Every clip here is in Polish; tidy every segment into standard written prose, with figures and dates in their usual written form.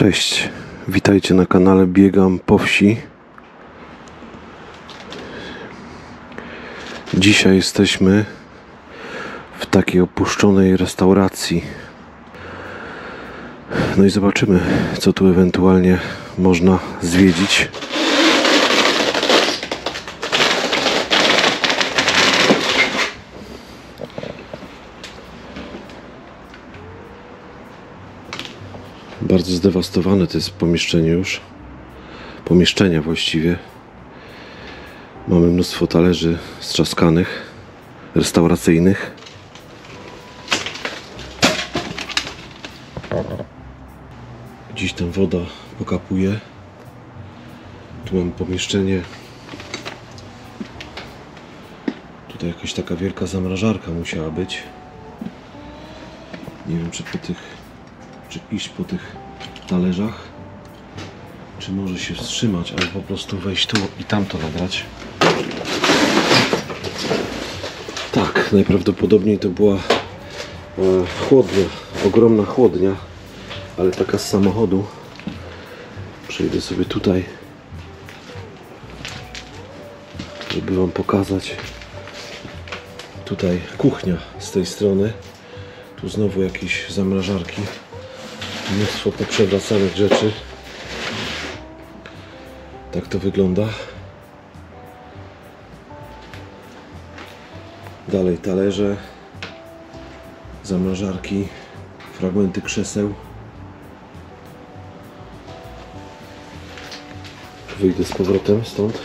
Cześć, witajcie na kanale Biegam po wsi. Dzisiaj jesteśmy w takiej opuszczonej restauracji. No i zobaczymy, co tu ewentualnie można zwiedzić. Bardzo zdewastowane to jest pomieszczenie już. Pomieszczenia właściwie. Mamy mnóstwo talerzy strzaskanych, restauracyjnych. Gdzieś tam woda pokapuje. Tu mamy pomieszczenie. Tutaj jakaś taka wielka zamrażarka musiała być. Nie wiem, czy iść po tych talerzach, czy może się wstrzymać, albo po prostu wejść tu i tamto nagrać. Tak, najprawdopodobniej to była chłodnia, ogromna chłodnia, ale taka z samochodu. Przejdę sobie tutaj, żeby wam pokazać. Tutaj kuchnia z tej strony. Tu znowu jakieś zamrażarki. Mnóstwo poprzewracanych rzeczy. Tak to wygląda. Dalej talerze, zamrażarki, fragmenty krzeseł. Wyjdę z powrotem stąd.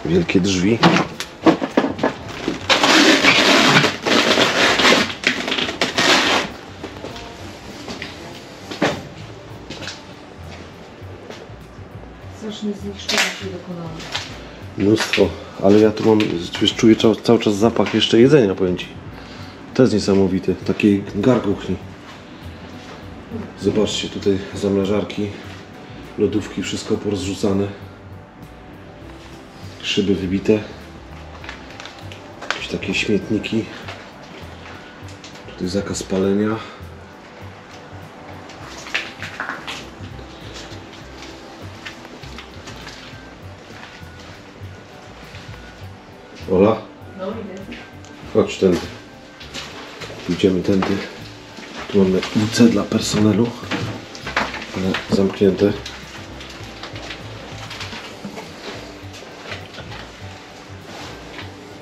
Wielkie drzwi. Strasznie zniszczenia się dokonało. Mnóstwo, ale ja tu mam, czuję cały czas zapach jeszcze jedzenia, powiem ci. To jest niesamowite, takiej garkuchni. Zobaczcie, tutaj zamrażarki, lodówki, wszystko porozrzucane. Szyby wybite. Jakieś takie śmietniki. Tutaj zakaz palenia. Ola? No idę. Chodź tędy. Idziemy tędy. Tu mamy WC dla personelu, ale zamknięte.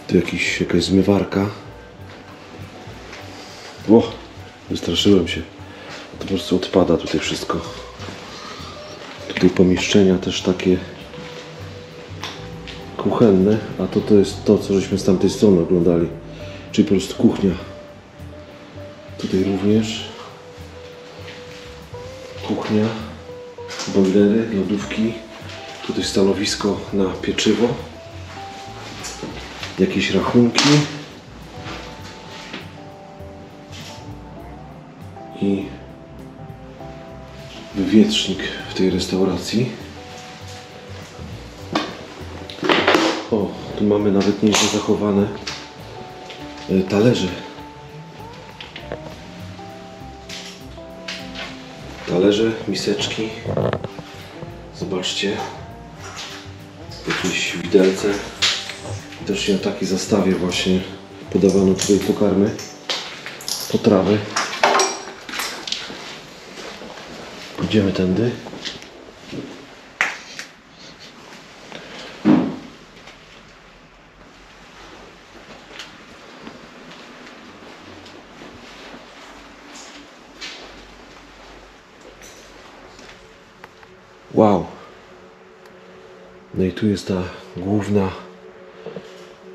Tu jakaś zmywarka. O, wystraszyłem się. To po prostu odpada tutaj wszystko. Tutaj pomieszczenia też takie kuchenne, a to jest to, co żeśmy z tamtej strony oglądali. Czyli po prostu kuchnia. Tutaj również kuchnia, bojlery, lodówki. Tutaj stanowisko na pieczywo. Jakieś rachunki i wywietrznik w tej restauracji. O, tu mamy nawet nieźle zachowane talerze. Talerze, miseczki. Zobaczcie. Jakieś widelce. Też na takiej zastawie właśnie podawano tutaj pokarmy, potrawy. Idziemy tędy. Wow. No i tu jest ta główna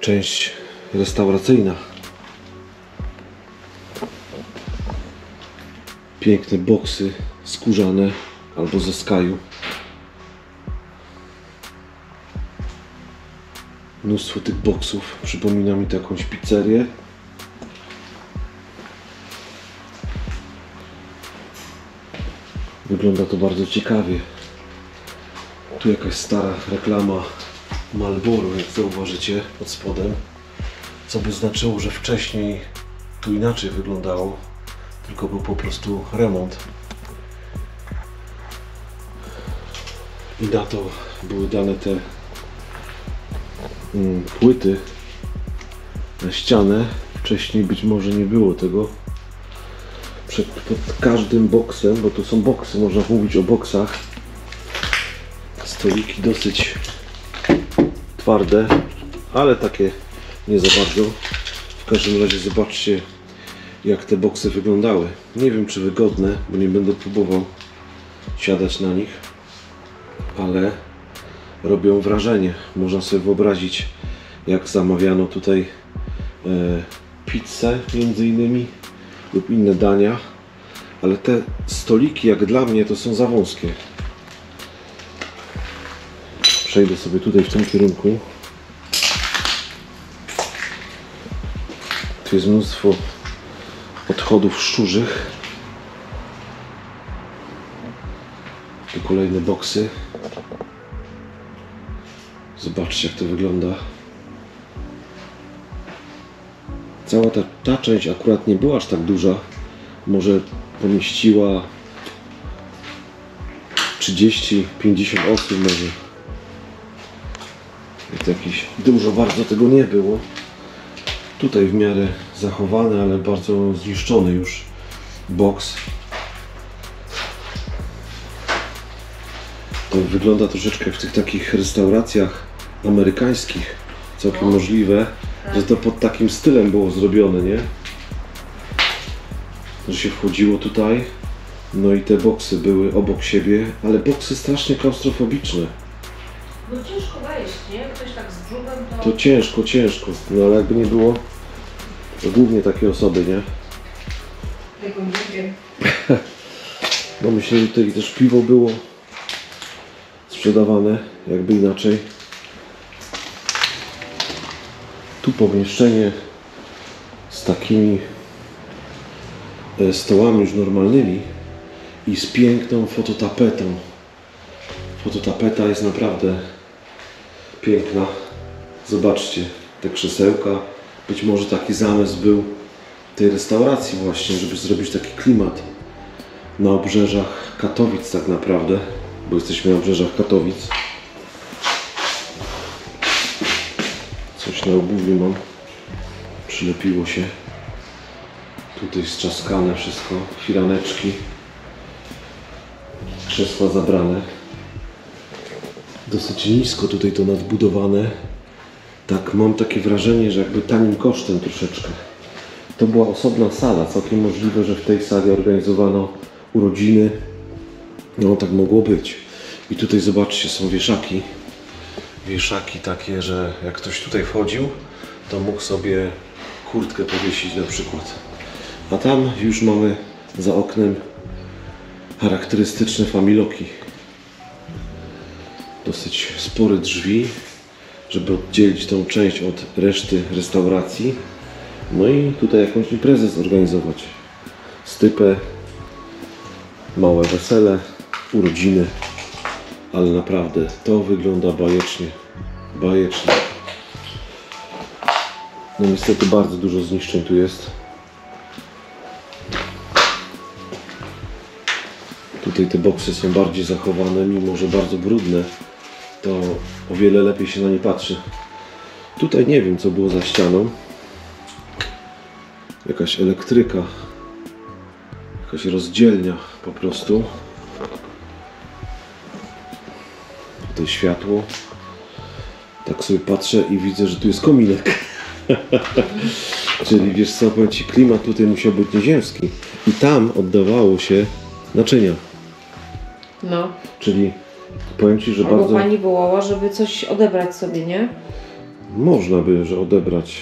część restauracyjna. Piękne boksy skórzane albo ze skaju. Mnóstwo tych boksów. Przypomina mi to jakąś pizzerię. Wygląda to bardzo ciekawie. Tu jakaś stara reklama Marlboro, jak zauważycie pod spodem. Co by znaczyło, że wcześniej tu inaczej wyglądało, tylko był po prostu remont. I na to były dane te płyty na ścianę. Wcześniej być może nie było tego. Pod każdym boksem, bo to są boksy, można mówić o boksach. Stoliki dosyć twarde, ale takie nie za bardzo. W każdym razie zobaczcie, jak te boksy wyglądały. Nie wiem, czy wygodne, bo nie będę próbował siadać na nich, ale robią wrażenie. Można sobie wyobrazić, jak zamawiano tutaj pizzę między innymi lub inne dania, ale te stoliki, jak dla mnie, to są za wąskie. Przejdę sobie tutaj w tym kierunku. Tu jest mnóstwo odchodów szczurzych. Tu kolejne boksy. Zobaczcie, jak to wygląda. Cała ta część akurat nie była aż tak duża. Może pomieściła 30-50 osób może. To jakieś dużo bardzo tego nie było. Tutaj w miarę zachowany, ale bardzo zniszczony już boks. To wygląda troszeczkę jak w tych takich restauracjach amerykańskich. Całkiem możliwe, że to pod takim stylem było zrobione, nie? Że się wchodziło tutaj, no i te boksy były obok siebie, ale boksy strasznie klaustrofobiczne. No ciężko wejść, nie? Ktoś tak z brzuchem To ciężko, no ale jakby nie było, to głównie takie osoby, nie? Tego nie wiem. No myślę, że tutaj też piwo było sprzedawane, jakby inaczej. Tu pomieszczenie z takimi stołami już normalnymi i z piękną fototapetą. Fototapeta jest naprawdę piękna. Zobaczcie, te krzesełka. Być może taki zamysł był tej restauracji właśnie, żeby zrobić taki klimat na obrzeżach Katowic tak naprawdę, bo jesteśmy na obrzeżach Katowic. Coś na obuwiu mam. Przylepiło się. Tutaj strzaskane wszystko. Firaneczki. Krzesła zabrane. Dosyć nisko tutaj to nadbudowane. Tak, mam takie wrażenie, że jakby tanim kosztem troszeczkę. To była osobna sala. Całkiem możliwe, że w tej sali organizowano urodziny. No tak mogło być. I tutaj zobaczcie, są wieszaki. Wieszaki takie, że jak ktoś tutaj wchodził, to mógł sobie kurtkę powiesić na przykład. A tam już mamy za oknem charakterystyczne familoki. Dosyć spore drzwi, żeby oddzielić tą część od reszty restauracji. No i tutaj jakąś imprezę zorganizować. Stypę, małe wesele, urodziny. Ale naprawdę to wygląda bajecznie. Bajecznie. No niestety bardzo dużo zniszczeń tu jest. Tutaj te boksy są bardziej zachowane, mimo że bardzo brudne, to o wiele lepiej się na nie patrzy. Tutaj nie wiem, co było za ścianą. Jakaś elektryka. Jakaś rozdzielnia po prostu. Tutaj światło. Tak sobie patrzę i widzę, że tu jest kominek. Czyli wiesz co, powiem Ci, klimat tutaj musiał być nieziemski. I tam oddawało się naczynia. No. Czyli powiem Ci, że Albo bardzo... pani wołała, żeby coś odebrać sobie, nie? Można by, że odebrać.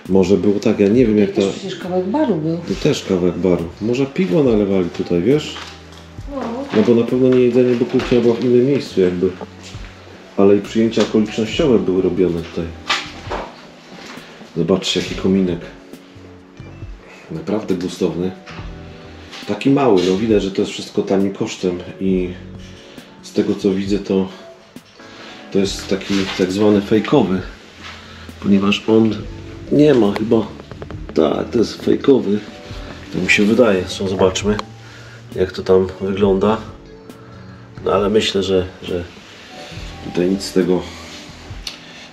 Może było tak, ja nie wiem jak to... To przecież kawałek baru był. To też kawałek baru. Może piwo nalewali tutaj, wiesz? No. No bo na pewno nie jedzenie, bo kuchnia była w innym miejscu jakby. Ale i przyjęcia okolicznościowe były robione tutaj. Zobaczcie, jaki kominek. Naprawdę gustowny. Taki mały, no widać, że to jest wszystko tanim kosztem i z tego co widzę to jest taki tak zwany fejkowy, ponieważ on Nie ma chyba. Tak, to jest fejkowy. To mi się wydaje. Zresztą zobaczmy, jak to tam wygląda. No ale myślę, że tutaj nic z tego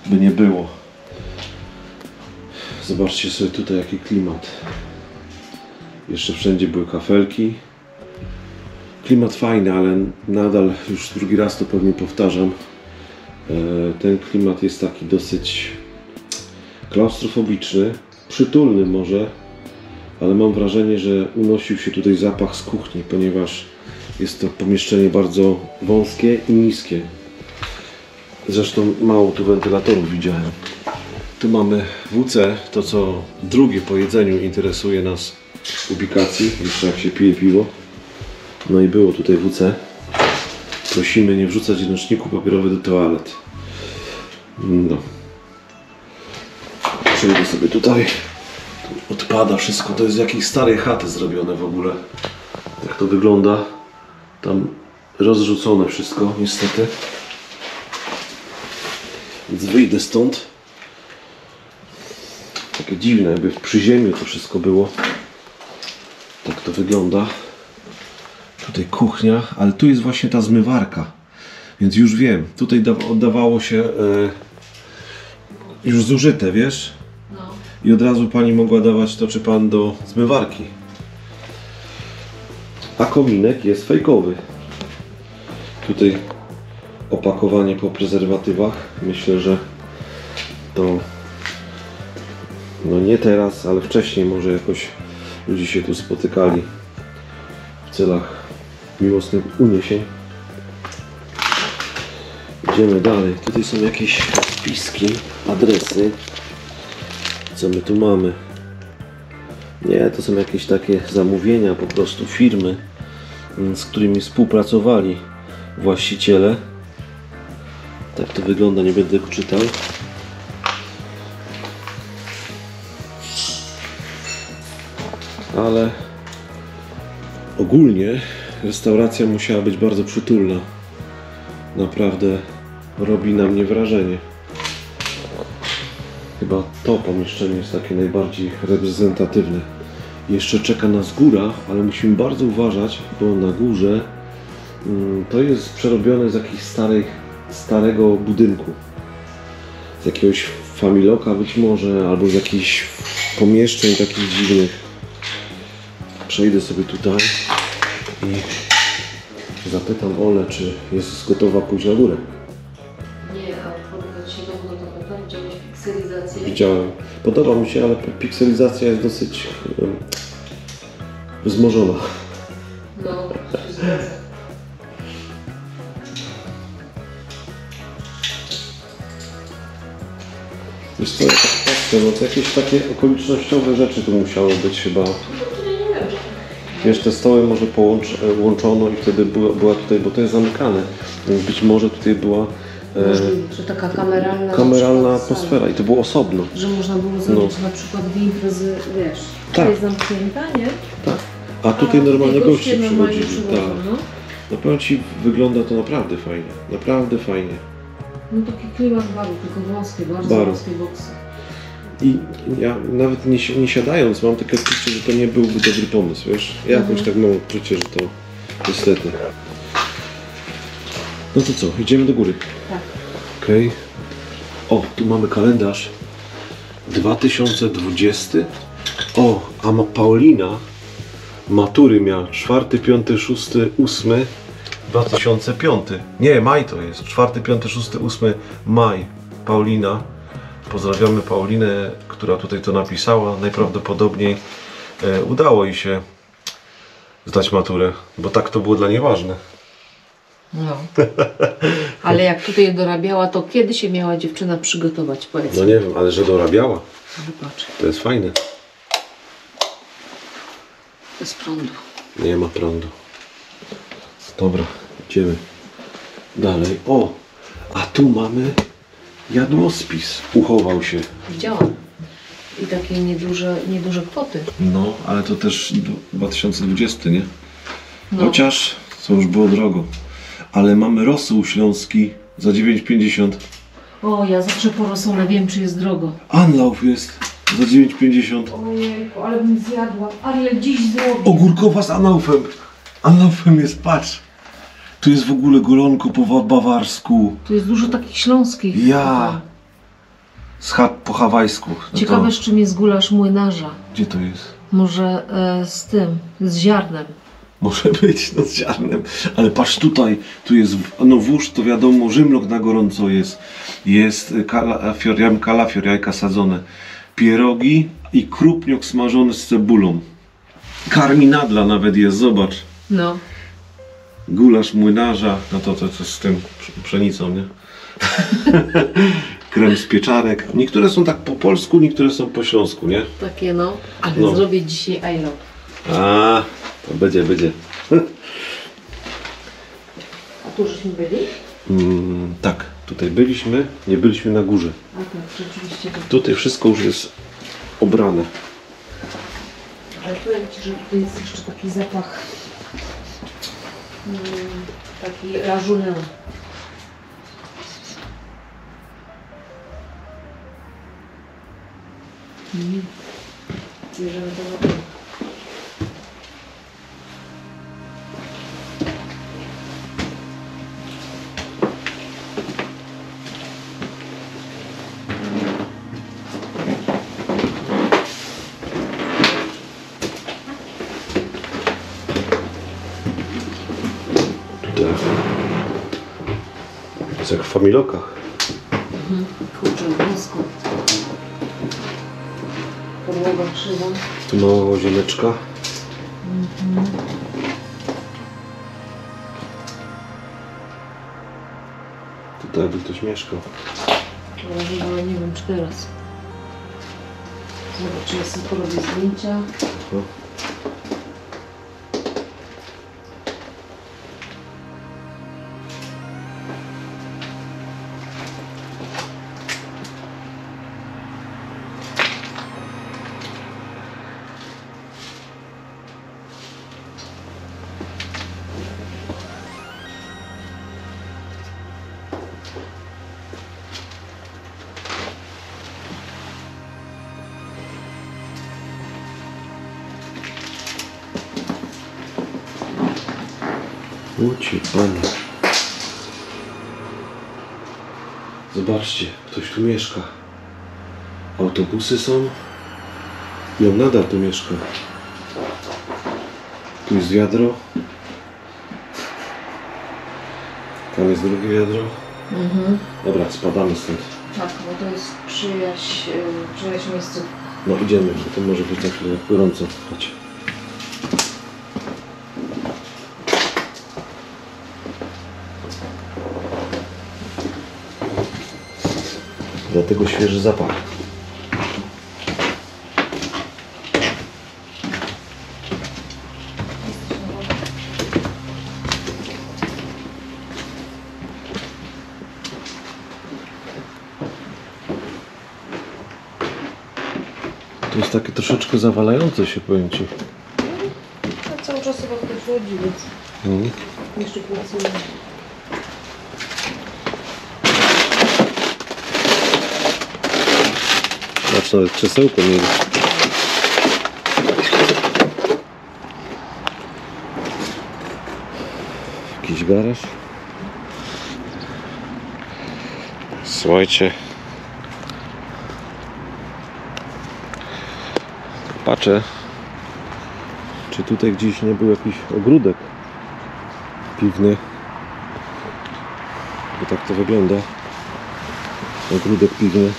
by nie było. Zobaczcie sobie tutaj, jaki klimat. Jeszcze wszędzie były kafelki. Klimat fajny, ale nadal już drugi raz to pewnie powtarzam. Ten klimat jest taki dosyć klaustrofobiczny, przytulny może, ale mam wrażenie, że unosił się tutaj zapach z kuchni, ponieważ jest to pomieszczenie bardzo wąskie i niskie. Zresztą mało tu wentylatorów widziałem. Tu mamy WC, to co drugie po jedzeniu interesuje nas w ubikacji, jeszcze jak się pije piwo. No i było tutaj WC. Prosimy nie wrzucać ręczników papierowych do toalet. No. Przejdę sobie tutaj. Tu odpada wszystko. To jest z jakiejś starej chaty zrobione w ogóle. Jak to wygląda. Tam rozrzucone wszystko niestety. Więc wyjdę stąd. Takie dziwne, jakby w przyziemiu to wszystko było. Tak to wygląda. Tutaj kuchnia, ale tu jest właśnie ta zmywarka. Więc już wiem, tutaj oddawało się już zużyte, wiesz? No. I od razu pani mogła dawać to czy pan do zmywarki. A kominek jest fejkowy. Tutaj opakowanie po prezerwatywach. Myślę, że to no nie teraz, ale wcześniej może jakoś ludzie się tu spotykali w celach miłosnych uniesień. Idziemy dalej. Tutaj są jakieś spiski, adresy. Co my tu mamy? Nie, to są jakieś takie zamówienia, po prostu firmy, z którymi współpracowali właściciele. Tak to wygląda, nie będę go czytał. Ale ogólnie restauracja musiała być bardzo przytulna. Naprawdę robi na mnie wrażenie. Chyba to pomieszczenie jest takie najbardziej reprezentatywne. Jeszcze czeka nas góra, ale musimy bardzo uważać, bo na górze to jest przerobione z jakiegoś starego budynku. Z jakiegoś familoka być może, albo z jakichś pomieszczeń takich dziwnych. Przejdę sobie tutaj i zapytam Olę, czy jest gotowa pójść na górę. Nie, a podoba Ci się dom gotowy? Widziałeś pikselizację? Widziałem. Podoba mi się, ale pikselizacja jest dosyć wzmożona. No, się zgadza. Wiesz co, ja tak patrzę, no to jakieś takie okolicznościowe rzeczy tu musiały być chyba. No to ja nie wiem. Wiesz, te stoły może łączono i wtedy była tutaj, bo to jest zamykane, więc być może tutaj była Możliwe, że taka kameralna kameralna na przykład atmosfera sala. i to było osobno. Że można było zrobić na przykład dwie imprezy, wiesz, Tak. to jest zamknięta, nie? Tak. A tutaj normalnie goście normalnie przychodzili. przychodzą, Tak. no. No powiem Ci, wygląda to naprawdę fajnie. Naprawdę fajnie. No taki klimat baru, tylko wąskie, bardzo Baru. wąskie boksy. I ja nawet nie siadając mam takie odczucie, że to nie byłby dobry pomysł, wiesz? Ja jakoś tak mam odczucie, że to niestety. No to co, idziemy do góry. Tak. Okej. O, tu mamy kalendarz 2020. O, a Paulina matury miała 4, 5, 6, 8 2005. Nie, maj to jest. 4, 5, 6, 8 maj. Paulina. Pozdrawiamy Paulinę, która tutaj to napisała. Najprawdopodobniej udało jej się zdać maturę, bo tak to było dla niej ważne. No. Ale jak tutaj dorabiała, to kiedy się miała dziewczyna przygotować, powiedz? No nie wiem, ale że dorabiała, Wybacz, to jest fajne. bez prądu. Nie ma prądu. Dobra, idziemy dalej. O, a tu mamy jadłospis. Uchował się. Widziałam. I takie nieduże kwoty. No, ale to też 2020, nie? No. Chociaż to już było drogo. Ale mamy rosół śląski za 9,50. O, ja zawsze po rosołę wiem, czy jest drogo. Anlauf jest Za 9,50. Ojejku, ale bym zjadła. Ale dziś zrobię. Ogórkowa z anaufem. Anaufem jest, patrz. Tu jest w ogóle golonko po bawarsku. Tu jest dużo takich śląskich. Ja. Po hawajsku. No Ciekawe, to, z czym jest gulasz młynarza. gdzie to jest? Może z tym, z ziarnem. Może być, no z ziarnem. Ale patrz tutaj, tu jest, no wóż to wiadomo, żymlok na gorąco jest. Jest kalafior, jajka sadzone. Pierogi i krupniok smażony z cebulą. Karminadla nawet jest, zobacz. No. Gulasz młynarza, no to z tym pszenicą, nie? Krem z pieczarek. Niektóre są tak po polsku, niektóre są po śląsku, nie? Takie no. Ale No. zrobię dzisiaj I love. A, to będzie. A tu żeśmy byli? Tak, tutaj byliśmy, nie byliśmy na górze. A tak, rzeczywiście. Tak. Tutaj wszystko już jest obrane. Ale powiem Ci, że tutaj jest jeszcze taki zapach. Taki rażunę. Bierzemy to na dół. Tutaj jest jak w familokach. Kurczę, blisko. Podłoga krzywa. Tu mała łazieneczka. Tutaj by ktoś mieszkał. Ale nie wiem, czy teraz. Zobaczę, ja sobie porobię zdjęcia. No. Uci, panie. Zobaczcie, ktoś tu mieszka. Autobusy są. I on nadal tu mieszka. Tu jest wiadro. Tam jest drugie wiadro. Dobra, spadamy stąd. Tak, bo to jest czyjaś miejscówka. No idziemy, bo to może być na chwilę gorąco. Chodź. Dlatego świeży zapach. To jest takie troszeczkę zawalające się, powiem Ci. A cały czas chyba ktoś chodzi, więc jeszcze pracuje. Patrz, nawet krzesełko mieli. Jakiś garaż. Słuchajcie. Patrzę, czy tutaj gdzieś nie był jakiś ogródek piwny. Bo tak to wygląda. Ogródek piwny.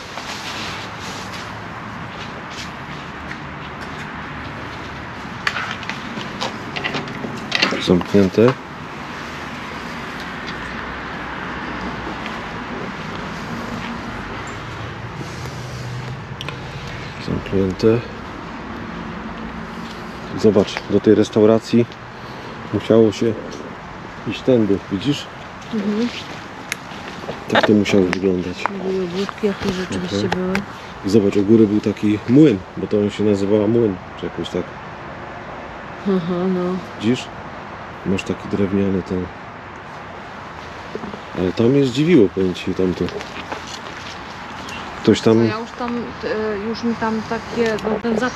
Zamknięte. Zamknięte. Zobacz, do tej restauracji musiało się iść tędy, widzisz? Tak to musiało wyglądać. Były budki, jakie rzeczywiście były. I zobacz, u góry był taki młyn, bo to on się nazywała młyn, czy jakoś tak. Aha, no. Widzisz? Masz taki drewniany ten. Ale to mnie zdziwiło, powiem Ci, tamto. Ktoś tam... Ja już tam, już mi tam takie, no ten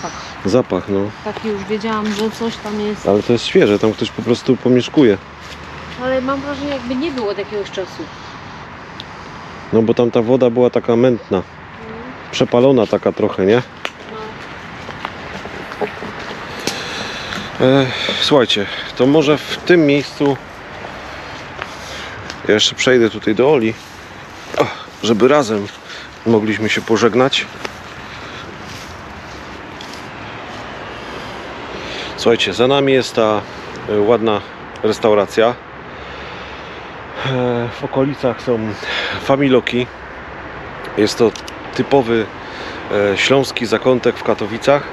Zapach, no. taki już wiedziałam, że coś tam jest. Ale to jest świeże, tam ktoś po prostu pomieszkuje. Ale mam wrażenie, jakby nie było od jakiegoś czasu. No bo tam ta woda była taka mętna. Przepalona taka trochę, nie? Słuchajcie, to może w tym miejscu ja jeszcze przejdę tutaj do Oli, żeby razem mogliśmy się pożegnać. Słuchajcie, za nami jest ta ładna restauracja. W okolicach są Familoki. Jest to typowy śląski zakątek w Katowicach.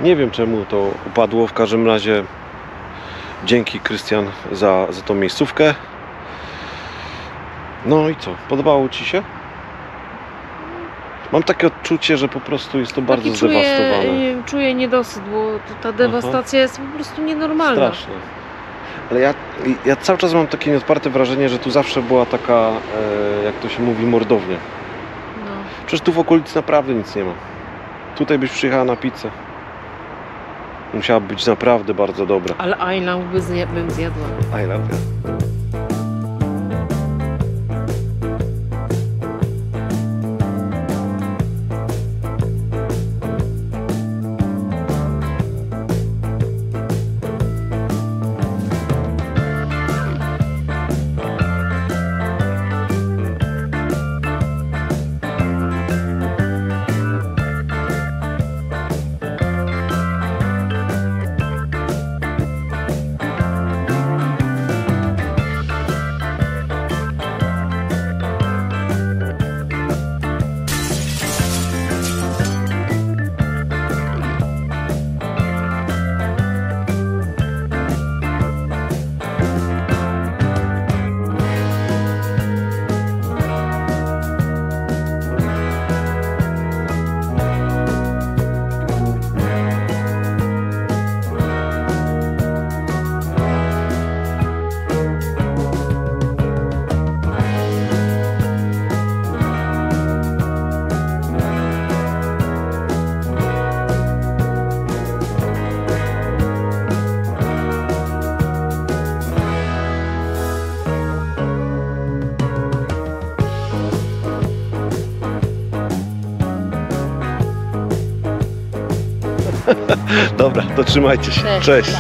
Nie wiem czemu to upadło, w każdym razie dzięki Krystian za tą miejscówkę. No i co? Podobało Ci się? Mam takie odczucie, że po prostu jest to bardzo zdewastowane. Czuję niedosyt, bo ta dewastacja jest po prostu nienormalna. Straszne. Ale ja cały czas mam takie nieodparte wrażenie, że tu zawsze była taka, jak to się mówi, mordownia. No. Przecież tu w okolicy naprawdę nic nie ma. Tutaj byś przyjechała na pizzę. Musiała być naprawdę bardzo dobra. Ale Ajlan bym zjadła. I love you. Dobra, to trzymajcie się. Cześć.